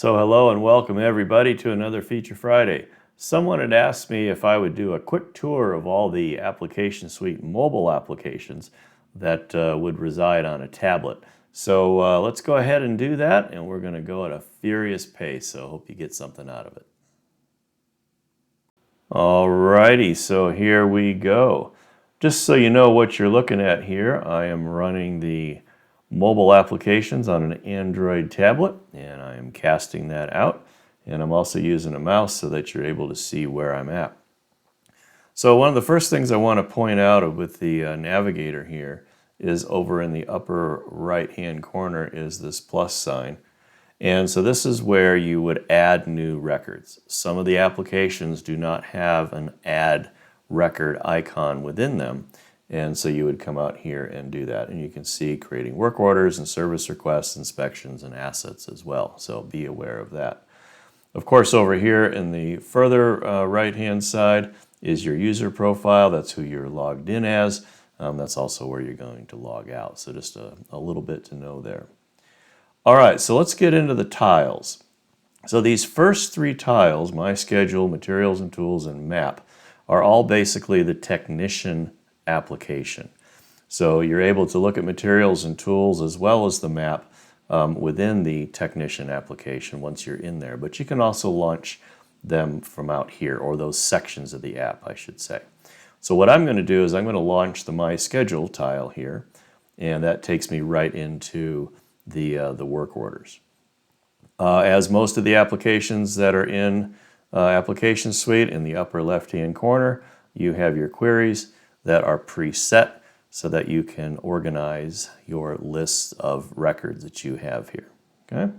So hello and welcome everybody to another Feature Friday. Someone had asked me if I would do a quick tour of all the application suite mobile applications that would reside on a tablet. So let's go ahead and do that, and we're going to go at a furious pace, so I hope you get something out of it. Alrighty, so here we go. Just so you know what you're looking at here, I am running the mobile applications on an Android tablet, and I am casting that out. And I'm also using a mouse so that you're able to see where I'm at. So one of the first things I want to point out with the navigator here is over in the upper right-hand corner is this plus sign. And so this is where you would add new records. Some of the applications do not have an add record icon within them. And so you would come out here and do that. And you can see creating work orders and service requests, inspections, and assets as well. So be aware of that. Of course, over here in the further right-hand side is your user profile. That's who you're logged in as. That's also where you're going to log out. So just a little bit to know there. All right, so let's get into the tiles. So these first three tiles, My Schedule, Materials and Tools, and Map, are all basically the technician application. So you're able to look at materials and tools as well as the map within the technician application once you're in there. But you can also launch them from out here, or those sections of the app, I should say. So what I'm going to do is I'm going to launch the My Schedule tile here, and that takes me right into the work orders. As most of the applications that are in Application Suite, in the upper left-hand corner, you have your queries that are preset so that you can organize your list of records that you have here. Okay?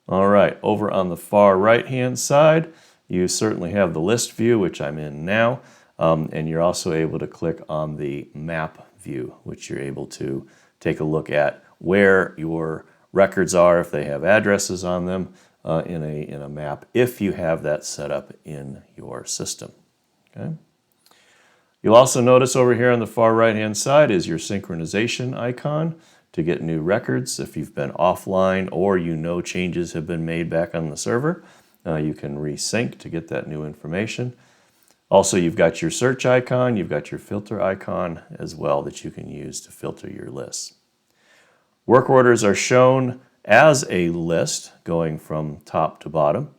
All right, over on the far right-hand side, you certainly have the list view, which I'm in now, and you're also able to click on the map view, which you're able to take a look at where your records are, if they have addresses on them in a map, if you have that set up in your system. Okay? You'll also notice over here on the far right-hand side is your synchronization icon to get new records. If you've been offline or you know changes have been made back on the server, you can resync to get that new information. Also, you've got your search icon, you've got your filter icon as well that you can use to filter your lists. Work orders are shown as a list going from top to bottom.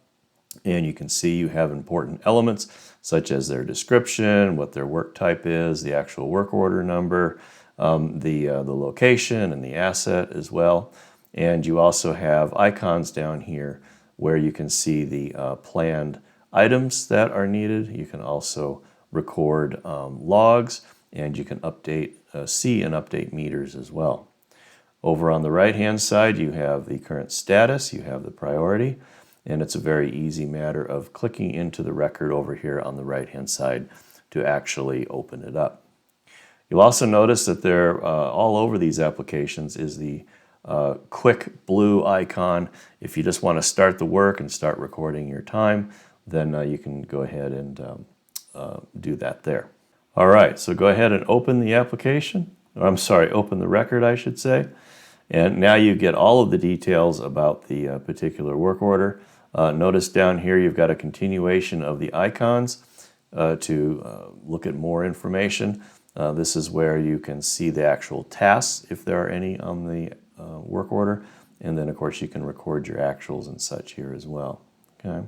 And you can see you have important elements such as their description, what their work type is, the actual work order number, the location and the asset as well. And you also have icons down here where you can see the planned items that are needed. You can also record logs, and you can see and update meters as well. Over on the right-hand side, you have the current status, you have the priority, and it's a very easy matter of clicking into the record over here on the right-hand side to actually open it up. You'll also notice that there, all over these applications, is the quick blue icon. If you just want to start the work and start recording your time, then you can go ahead and do that there. All right, so go ahead and open the application. Or, I'm sorry, open the record, I should say. And now you get all of the details about the particular work order. Notice down here you've got a continuation of the icons to look at more information. This is where you can see the actual tasks, if there are any on the work order. And then, of course, you can record your actuals and such here as well. Okay.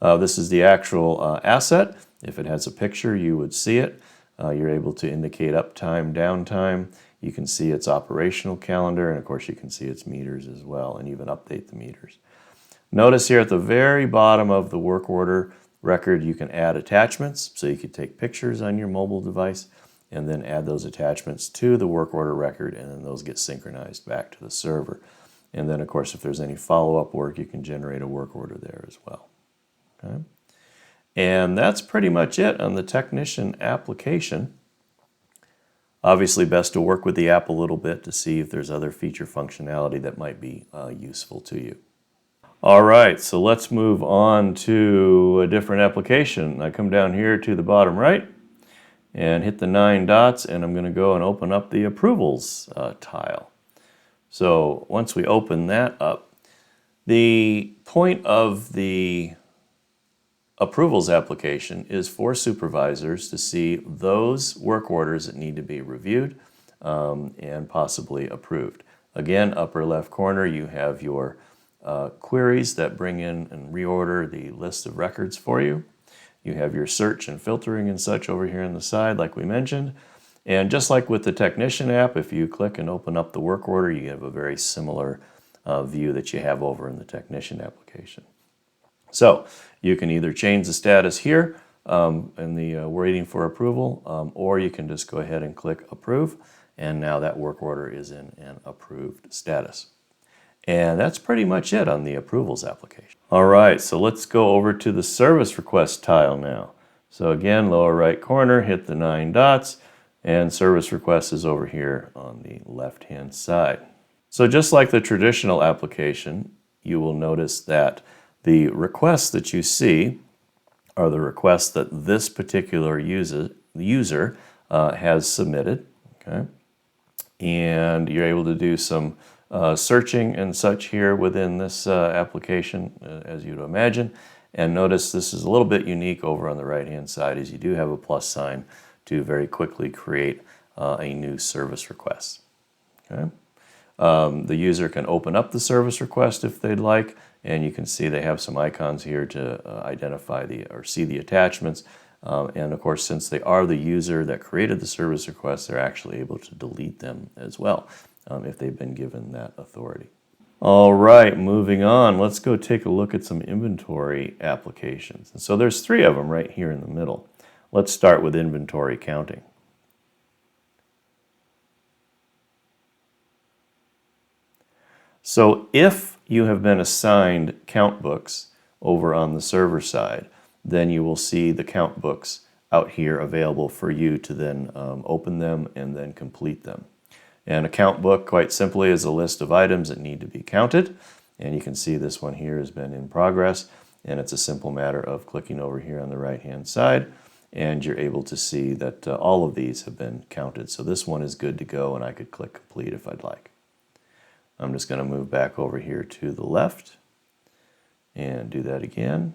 This is the actual asset. If it has a picture, you would see it. You're able to indicate uptime, downtime. You can see its operational calendar, and of course you can see its meters as well, and even update the meters. Notice here at the very bottom of the work order record, you can add attachments. So you could take pictures on your mobile device and then add those attachments to the work order record, and then those get synchronized back to the server. And then, of course, if there's any follow-up work, you can generate a work order there as well. Okay? And that's pretty much it on the technician application. Obviously, best to work with the app a little bit to see if there's other feature functionality that might be useful to you. All right, so let's move on to a different application. I come down here to the bottom right and hit the 9 dots, and I'm going to go and open up the approvals tile. So once we open that up, The point of the approvals application is for supervisors to see those work orders that need to be reviewed and possibly approved. Again, upper left corner, you have your queries that bring in and reorder the list of records for you. You have your search and filtering and such over here on the side, like we mentioned. And just like with the Technician app, if you click and open up the work order, you have a very similar view that you have over in the Technician application. So you can either change the status here in the waiting for approval, or you can just go ahead and click approve, and now that work order is in an approved status. And that's pretty much it on the approvals application. All right, so let's go over to the service request tile now. So again, lower right corner, hit the 9 dots, and service request is over here on the left-hand side. So just like the traditional application, you will notice that the requests that you see are the requests that this particular user has submitted. Okay? And you're able to do some searching and such here within this application, as you'd imagine. And notice this is a little bit unique over on the right-hand side, as you do have a plus sign to very quickly create a new service request. Okay? The user can open up the service request if they'd like, and you can see they have some icons here to identify or see the attachments. And of course, since they are the user that created the service request, they're actually able to delete them as well if they've been given that authority. All right, moving on, let's go take a look at some inventory applications. And so there's 3 of them right here in the middle. Let's start with inventory counting. So if you have been assigned count books over on the server side, then you will see the count books out here available for you to then open them and then complete them. And a count book, quite simply, is a list of items that need to be counted. And you can see this one here has been in progress, and it's a simple matter of clicking over here on the right-hand side, and you're able to see that all of these have been counted. So this one is good to go, and I could click complete if I'd like. I'm just going to move back over here to the left and do that again.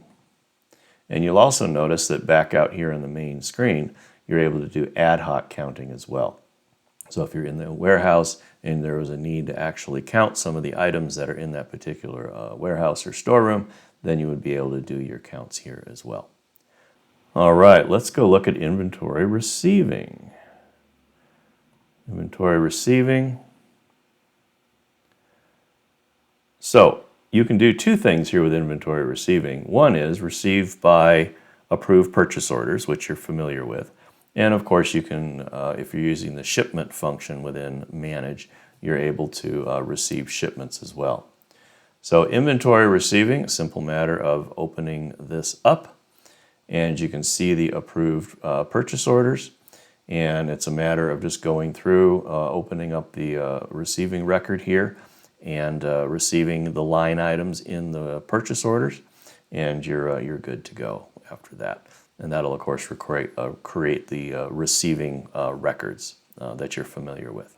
And you'll also notice that back out here on the main screen, you're able to do ad hoc counting as well. So if you're in the warehouse and there was a need to actually count some of the items that are in that particular warehouse or storeroom, then you would be able to do your counts here as well. All right, let's go look at inventory receiving. Inventory receiving. So you can do 2 things here with inventory receiving. One is receive by approved purchase orders, which you're familiar with. And of course you can, if you're using the shipment function within Manage, you're able to receive shipments as well. So inventory receiving, a simple matter of opening this up, and you can see the approved purchase orders. And it's a matter of just going through, opening up the receiving record here, and receiving the line items in the purchase orders, and you're good to go after that. And that'll of course create the receiving records that you're familiar with.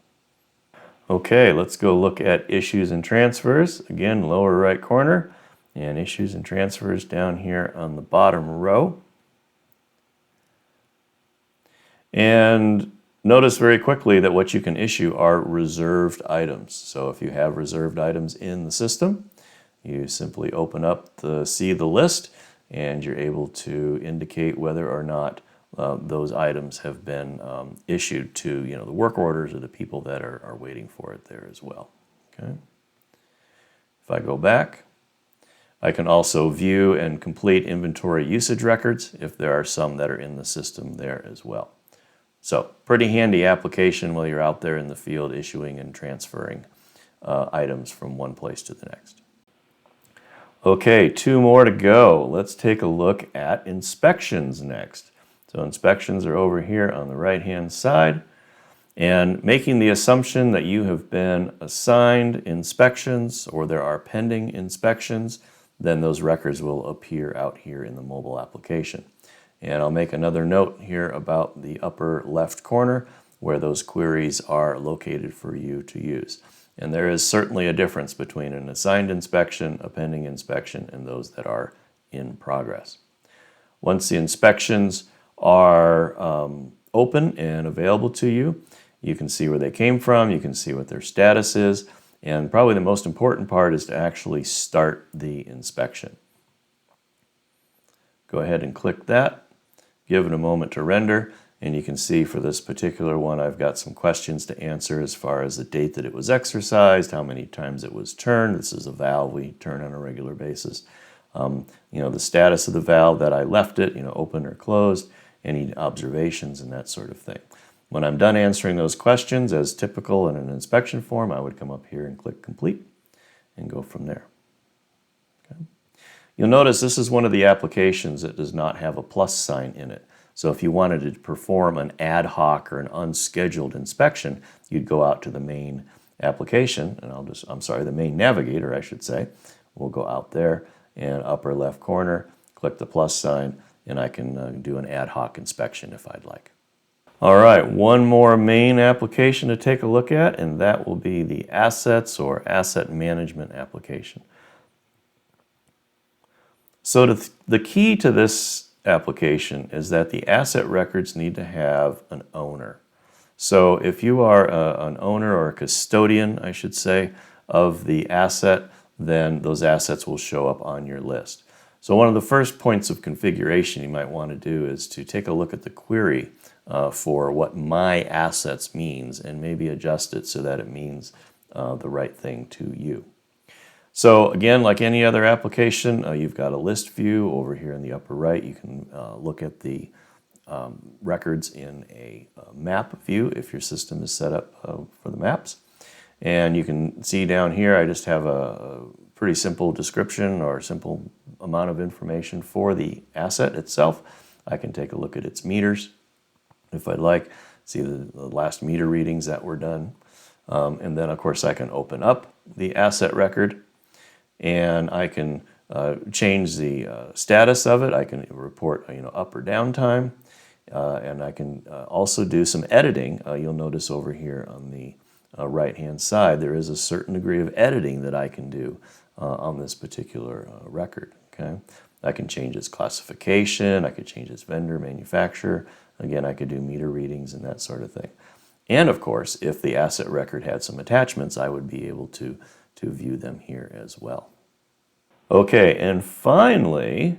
Okay, let's go look at issues and transfers. Again, lower right corner, and issues and transfers down here on the bottom row. And notice very quickly that what you can issue are reserved items. So if you have reserved items in the system, you simply open up see the list, and you're able to indicate whether or not those items have been issued to the work orders or the people that are waiting for it there as well. Okay. If I go back, I can also view and complete inventory usage records if there are some that are in the system there as well. So pretty handy application while you're out there in the field issuing and transferring items from one place to the next. Okay, 2 more to go. Let's take a look at inspections next. So inspections are over here on the right-hand side, and making the assumption that you have been assigned inspections or there are pending inspections, then those records will appear out here in the mobile application. And I'll make another note here about the upper left corner where those queries are located for you to use. And there is certainly a difference between an assigned inspection, a pending inspection, and those that are in progress. Once the inspections are open and available to you, you can see where they came from, you can see what their status is, and probably the most important part is to actually start the inspection. Go ahead and click that, give it a moment to render, and you can see for this particular one I've got some questions to answer as far as the date that it was exercised, how many times it was turned. This is a valve we turn on a regular basis. The status of the valve, that I left it, open or closed, any observations and that sort of thing. When I'm done answering those questions, as typical in an inspection form, I would come up here and click complete and go from there. Okay. You'll notice this is one of the applications that does not have a plus sign in it. So if you wanted to perform an ad hoc or an unscheduled inspection, you'd go out to the main application, and the main navigator, I should say. We'll go out there and upper left corner, click the plus sign, and I can do an ad hoc inspection if I'd like. All right, one more main application to take a look at, and that will be the assets or asset management application. So the key to this application is that the asset records need to have an owner. So if you are an owner or a custodian, I should say, of the asset, then those assets will show up on your list. So one of the first points of configuration you might want to do is to take a look at the query for what my assets means and maybe adjust it so that it means the right thing to you. So again, like any other application, you've got a list view over here in the upper right. You can look at the records in a map view if your system is set up for the maps. And you can see down here, I just have a pretty simple description or simple amount of information for the asset itself. I can take a look at its meters if I'd like, see the last meter readings that were done. And then, of course, I can open up the asset record and I can change the status of it. I can report up or down time, and I can also do some editing. You'll notice over here on the right-hand side there is a certain degree of editing that I can do on this particular record. Okay, I can change its classification, I could change its vendor, manufacturer. Again, I could do meter readings and that sort of thing. And of course, if the asset record had some attachments, I would be able to view them here as well. Okay, and finally,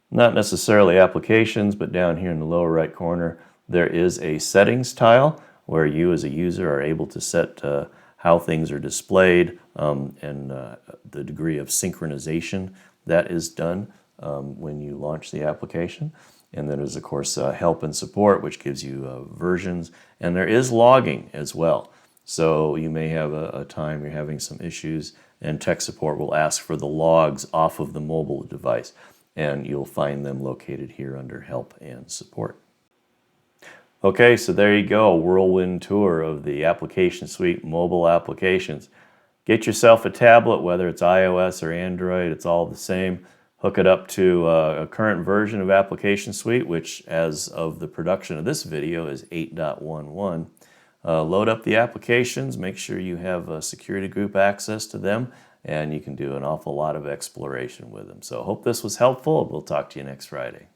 not necessarily applications, but down here in the lower right corner, there is a settings tile where you as a user are able to set how things are displayed and the degree of synchronization that is done when you launch the application. And then there's, of course, help and support, which gives you versions. And there is logging as well. So you may have a time you're having some issues, and tech support will ask for the logs off of the mobile device. And you'll find them located here under help and support. Okay, so there you go, a whirlwind tour of the application suite, mobile applications. Get yourself a tablet, whether it's iOS or Android, it's all the same. Hook it up to a current version of Application Suite, which as of the production of this video is 8.11. Load up the applications, make sure you have security group access to them, and you can do an awful lot of exploration with them. So hope this was helpful. We'll talk to you next Friday.